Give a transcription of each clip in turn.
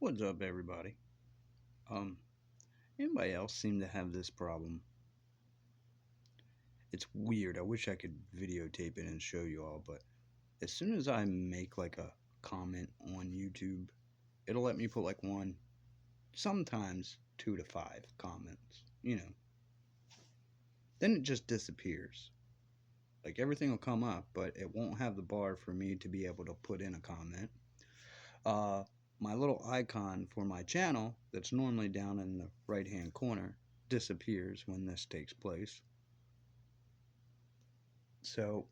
What's up, everybody? Um, Anybody else seem to have this problem? It's weird. I wish I could videotape it and show you all, but as soon as I make like a comment on YouTube, it'll let me put like one, sometimes two to five comments. Then it just disappears. Like everything will come up, but it won't have the bar for me to be able to put in a comment. Uh, my little icon for my channel, that's normally down in the right hand corner, disappears when this takes place. So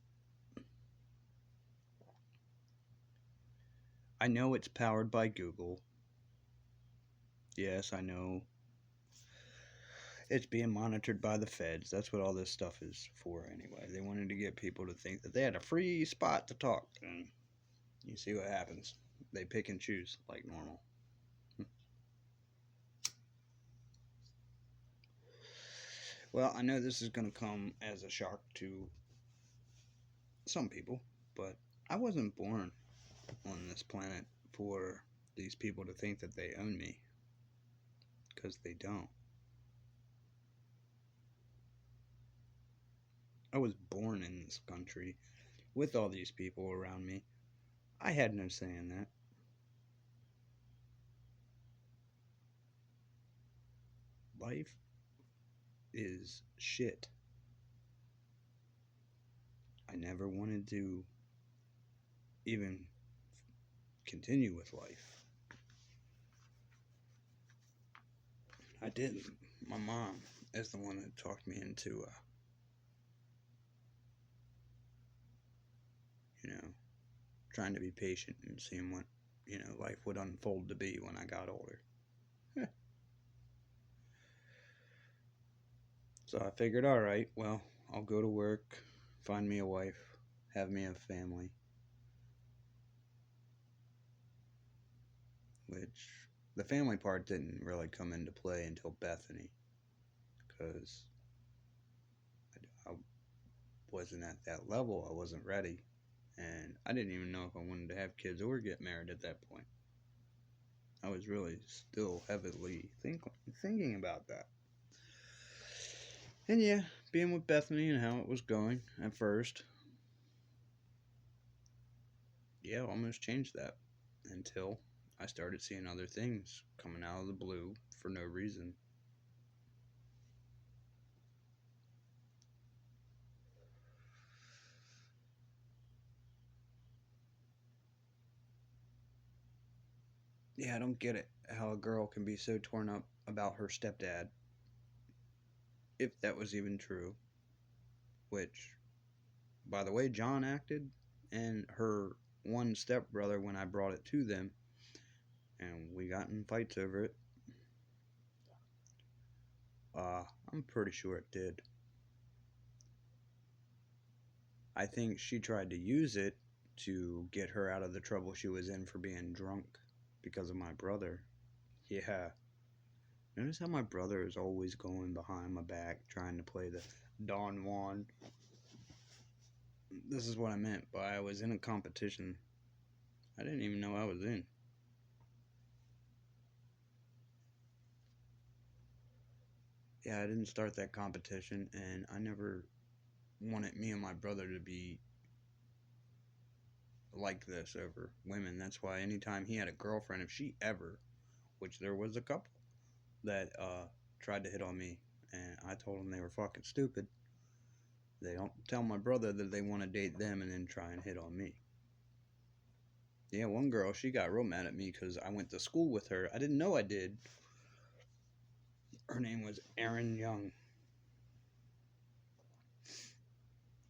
I know it's powered by Google. Yes, I know it's being monitored by the feds. That's what all this stuff is for anyway. They wanted to get people to think that they had a free spot to talk. And you see what happens. They pick and choose like normal. Well, I know this is going to come as a shock to some people, but I wasn't born on this planet for these people to think that they own me, because they don't. I was born in this country with all these people around me. I had no say in that. Life is shit. I never wanted to even continue with life. I didn't. My mom is the one that talked me into, you know, trying to be patient and seeing what, life would unfold to be when I got older. So I figured, all right, well, I'll go to work, find me a wife, have me a family, which the family part didn't really come into play until Bethany, because I wasn't at that level. I wasn't ready. And I didn't even know if I wanted to have kids or get married at that point. I was really still heavily thinking about that. And yeah, being with Bethany and how it was going at first, yeah, almost changed that until I started seeing other things coming out of the blue for no reason. Yeah, I don't get it how a girl can be so torn up about her stepdad, if that was even true. Which, by the way, John acted, and her one stepbrother when I brought it to them, and we got in fights over it. I'm pretty sure it did. I think she tried to use it to get her out of the trouble she was in for being drunk because of my brother. Yeah. Notice how my brother is always going behind my back trying to play the Don Juan. This is what I meant by I was in a competition I didn't even know I was in. Yeah, I didn't start that competition, and I never wanted me and my brother to be like this over women. That's why anytime he had a girlfriend, if she ever, which there was a couple that tried to hit on me, and I told them they were fucking stupid. They don't tell my brother that they want to date them and then try and hit on me. Yeah, one girl, she got real mad at me because I went to school with her. I didn't know I did. Her name was Erin Young.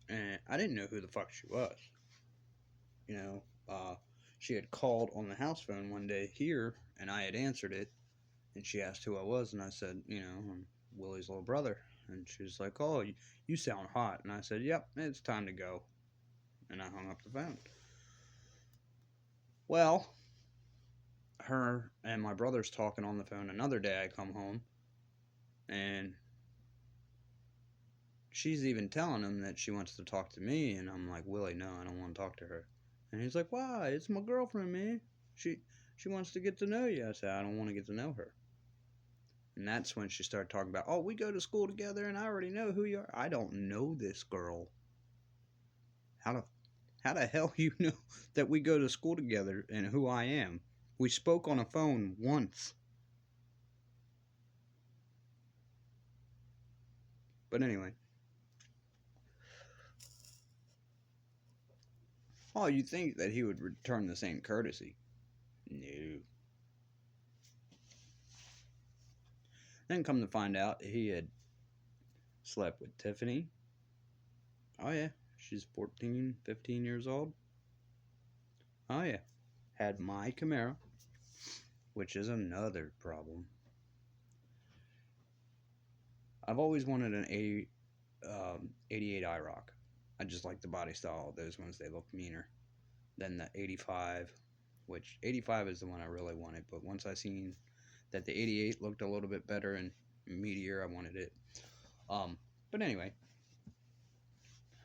And I didn't know who the fuck she was. You know, she had called on the house phone one day here, and I had answered it. And she asked who I was, and I said, I'm Willie's little brother. And she was like, "Oh, you sound hot." And I said, "Yep, it's time to go." And I hung up the phone. Well, her and my brother's talking on the phone another day. I come home, and she's even telling him that she wants to talk to me. And I'm like, "Willie, no, I don't want to talk to her." And he's like, "Why? It's my girlfriend, man. She She wants to get to know you. I said, I don't want to get to know her. And that's when she started talking about, oh, we go to school together and I already know who you are. I don't know this girl. How the hell you know that we go to school together and who I am? We spoke on a phone once. But anyway. Oh, you'd think that he would return the same courtesy. No. Then come to find out, he had slept with Tiffany. Oh, yeah. She's 14, 15 years old. Oh, yeah. Had my Camaro, which is another problem. I've always wanted an 88 IROC. I just like the body style. Those ones, they look meaner than the 85, which 85 is the one I really wanted. But once I seen that the 88 looked a little bit better and meatier, I wanted it. But anyway,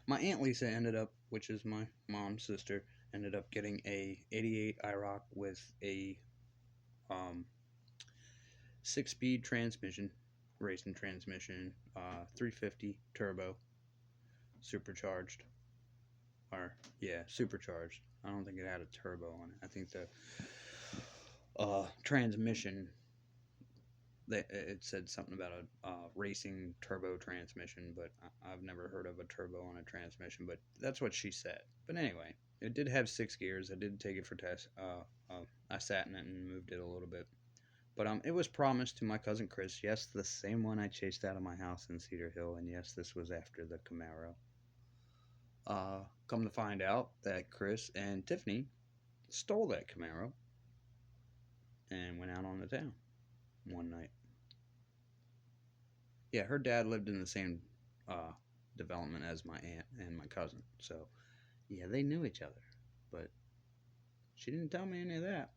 my Aunt Lisa ended up, which is my mom's sister, ended up getting a 88 IROC with a 6-speed transmission, racing transmission, 350 turbo, supercharged. Or, yeah, supercharged. I don't think it had a turbo on it. I think the transmission, it said something about a racing turbo transmission, but I've never heard of a turbo on a transmission, but that's what she said. But anyway, it did have 6 gears. I did take it for test. I sat in it and moved it a little bit. But it was promised to my cousin Chris. Yes, the same one I chased out of my house in Cedar Hill, and yes, this was after the Camaro. Come to find out that Chris and Tiffany stole that Camaro and went out on the town one night. Yeah, her dad lived in the same development as my aunt and my cousin, so yeah, they knew each other, but she didn't tell me any of that.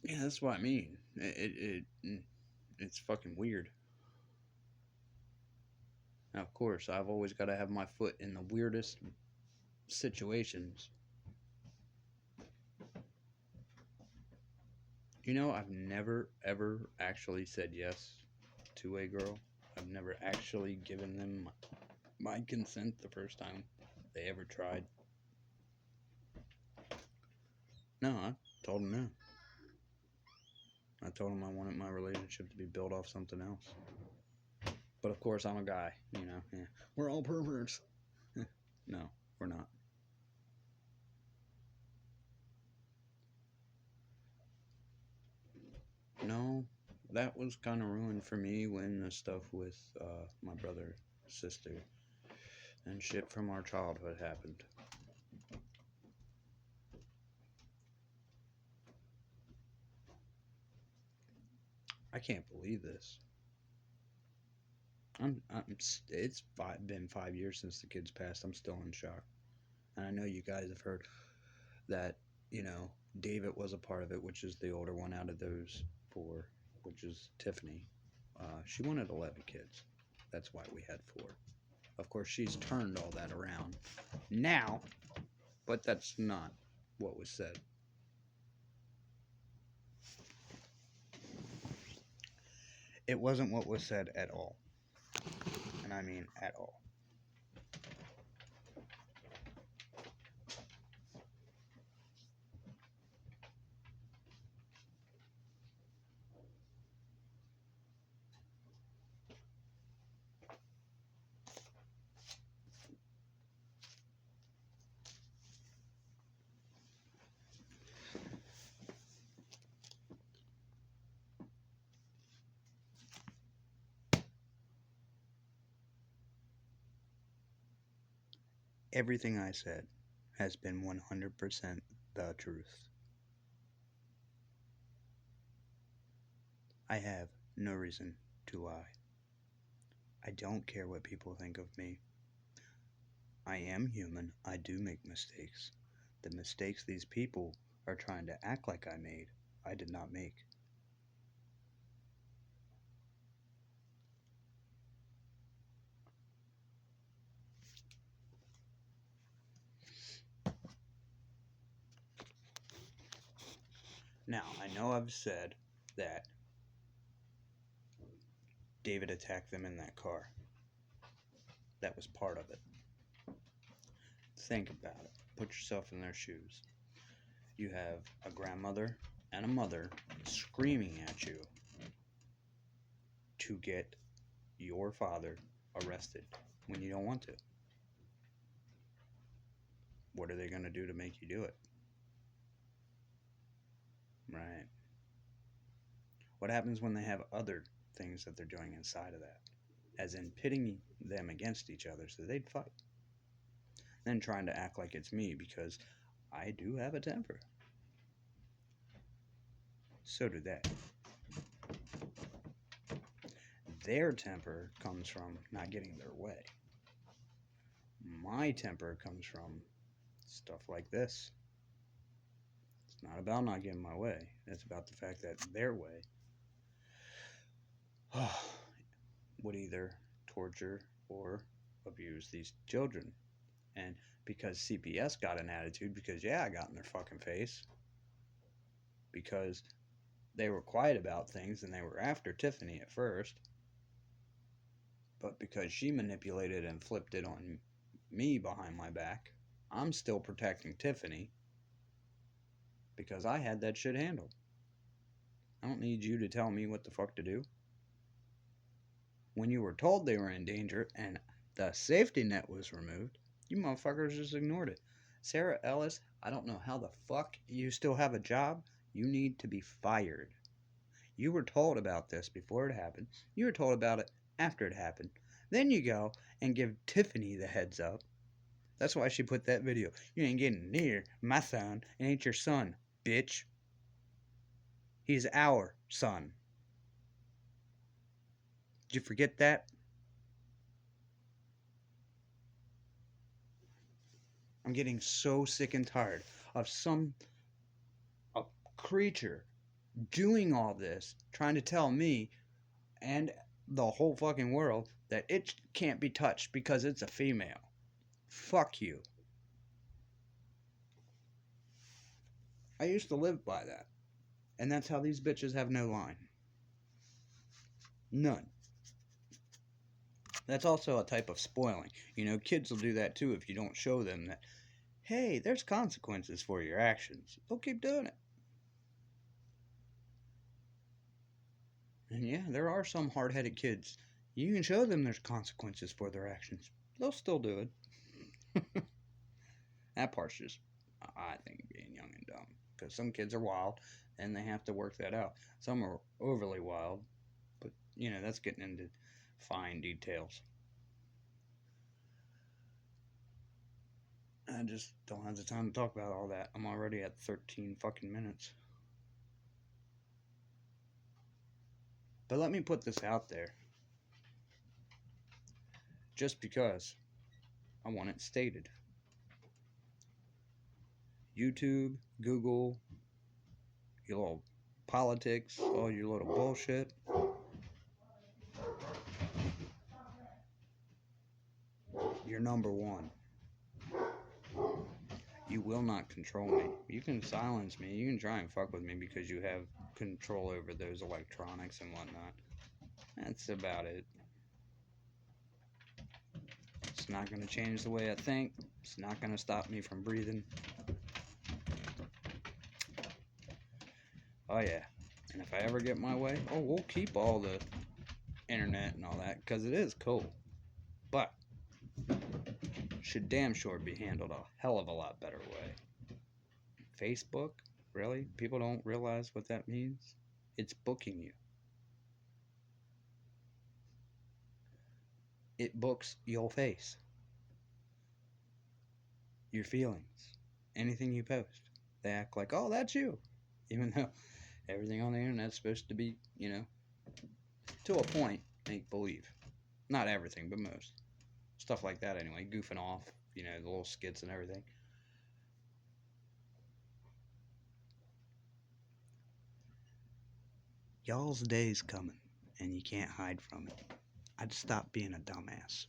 Yeah, that's what I mean. It's fucking weird. Now, of course, I've always got to have my foot in the weirdest situations. You know, I've never ever actually said yes to a girl. I've never actually given them my consent the first time they ever tried. No, I told them no. I told them I wanted my relationship to be built off something else. But of course, I'm a guy, you know. Yeah. We're all perverts. No, we're not. No, that was kind of ruined for me when the stuff with my brother, sister, and shit from our childhood happened. I can't believe this. Been 5 years since the kids passed. I'm still in shock. And I know you guys have heard that, David was a part of it, which is the older one out of those 4, which is Tiffany. She wanted 11 kids. That's why we had 4. Of course, she's turned all that around now, but that's not what was said. It wasn't what was said at all. And I mean at all. Everything I said has been 100% the truth. I have no reason to lie. I don't care what people think of me. I am human. I do make mistakes. The mistakes these people are trying to act like I made, I did not make. Now, I know I've said that David attacked them in that car. That was part of it. Think about it. Put yourself in their shoes. You have a grandmother and a mother screaming at you to get your father arrested when you don't want to. What are they going to do to make you do it? Right. What happens when they have other things that they're doing inside of that? As in pitting them against each other so they'd fight. Then trying to act like it's me because I do have a temper. So do they. Their temper comes from not getting their way. My temper comes from stuff like this. It's not about not getting my way. It's about the fact that their way would either torture or abuse these children. And because CPS got an attitude, because I got in their fucking face, because they were quiet about things and they were after Tiffany at first, but because she manipulated and flipped it on me behind my back, I'm still protecting Tiffany because I had that shit handled. I don't need you to tell me what the fuck to do. When you were told they were in danger and the safety net was removed, you motherfuckers just ignored it. Sarah Ellis, I don't know how the fuck you still have a job. You need to be fired. You were told about this before it happened. You were told about it after it happened. Then you go and give Tiffany the heads up. That's why she put that video. You ain't getting near my son. It ain't your son, bitch. He's our son. Did you forget that? I'm getting so sick and tired of a creature doing all this, trying to tell me and the whole fucking world that it can't be touched because it's a female. Fuck you. I used to live by that. And that's how these bitches have no line. None. That's also a type of spoiling. You know, kids will do that too if you don't show them that, hey, there's consequences for your actions. They'll keep doing it. And yeah, there are some hard-headed kids. You can show them there's consequences for their actions. They'll still do it. That part's just, I think, being young and dumb. Because some kids are wild, and they have to work that out. Some are overly wild, but, you know, that's getting into fine details. I just don't have the time to talk about all that. I'm already at 13 fucking minutes. But let me put this out there. Just because I want it stated. YouTube, Google, your little politics, all your little bullshit. You're number one. You will not control me. You can silence me. You can try and fuck with me because you have control over those electronics and whatnot. That's about it. It's not going to change the way I think. It's not going to stop me from breathing. Oh yeah. And if I ever get my way, we'll keep all the internet and all that because it is cool. But should damn sure be handled a hell of a lot better way. Facebook? Really? People don't realize what that means? It's booking you. It books your face, your feelings, anything you post. They act like, oh, that's you. Even though everything on the internet's supposed to be, you know, to a point, make believe. Not everything, but most. Stuff like that anyway, goofing off, you know, the little skits and everything. Y'all's day's coming, and you can't hide from it. I'd stop being a dumbass.